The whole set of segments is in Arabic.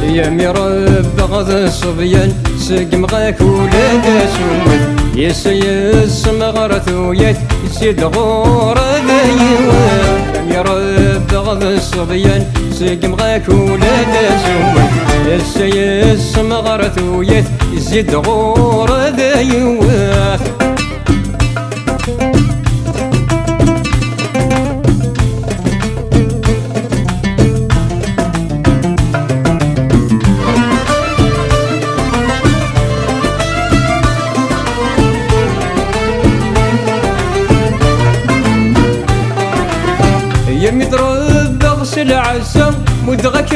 يا مرب غض الصبيان سقم غاك ولاد سومت يس مغرثو يسيد غور ذيوان يا مرب غض الصبيان سقم غاك ولاد سومت يس مغرثو يسيد غور ذيوان يمي ضرب اغسل عسى مدغك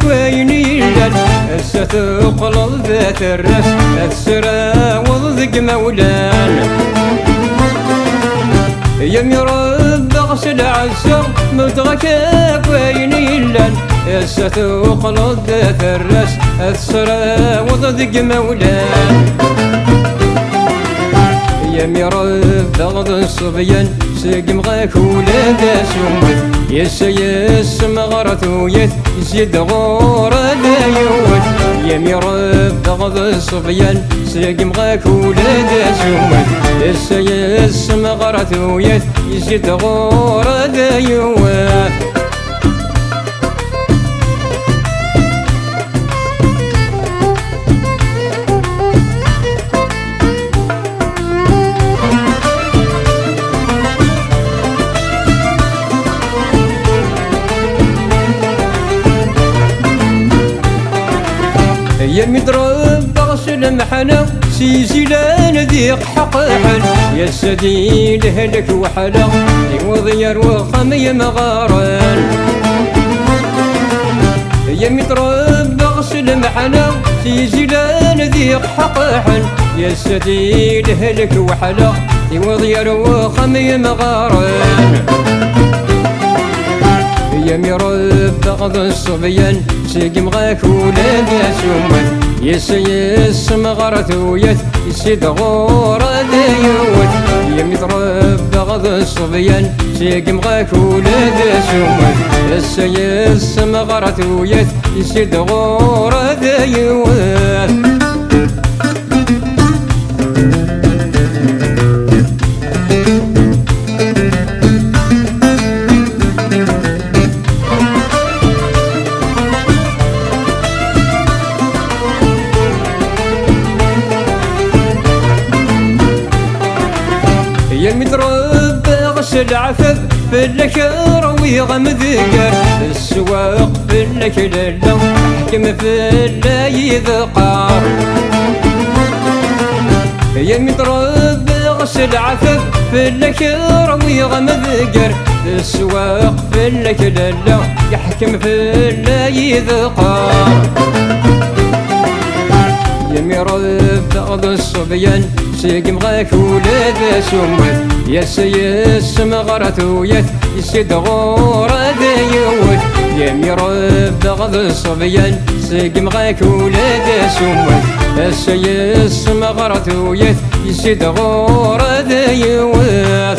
كوين يلان هسه تقلل ذات الراس السرا وضق مولان يمي رب اغسل عسى مدغك كوين يلان هسه تقلل ذات الراس السرا وضق مولان يا مرب غض الصبيان سقم غاك ولاد سومت يس مغرثو يزيد غور دايوت يا مرب غض الصبيان سقم غاك ولاد سومت يس مغرثو يزيد غور دايوت يا مضرب بغسل محنا سيزيلان ذيق حقحن يا سديل هلك وحلا وضير وخمي مغارن يا مضرب بغسل محنا سيزيلان ذيق حقحن يا سديل هلك وحلا وضير وخمي مغارن يا مرب غض الصبيان سقم غاك ولاد سومت يس مغرثو يسيد غور دايوت يا مضرب غض الصبيان سقم غاك ولاد سومت يس مغرثو يسيد غور دايوت يا مضرب غسل عفف في اللكر ويغمذكر السواق في اللكلة حكم في اللي ذقار يا مضرب غسل عفف في اللكر ويغمذكر السواق في اللكلة يحكم في اللي ذقار يا مرب غض الصبيان سقم غاك ولاد سومت يس مغرثو يسيد غور دايوت يا مرب غض الصبيان سقم غاك ولاد سومت يس مغرثو يسيد غور دايوت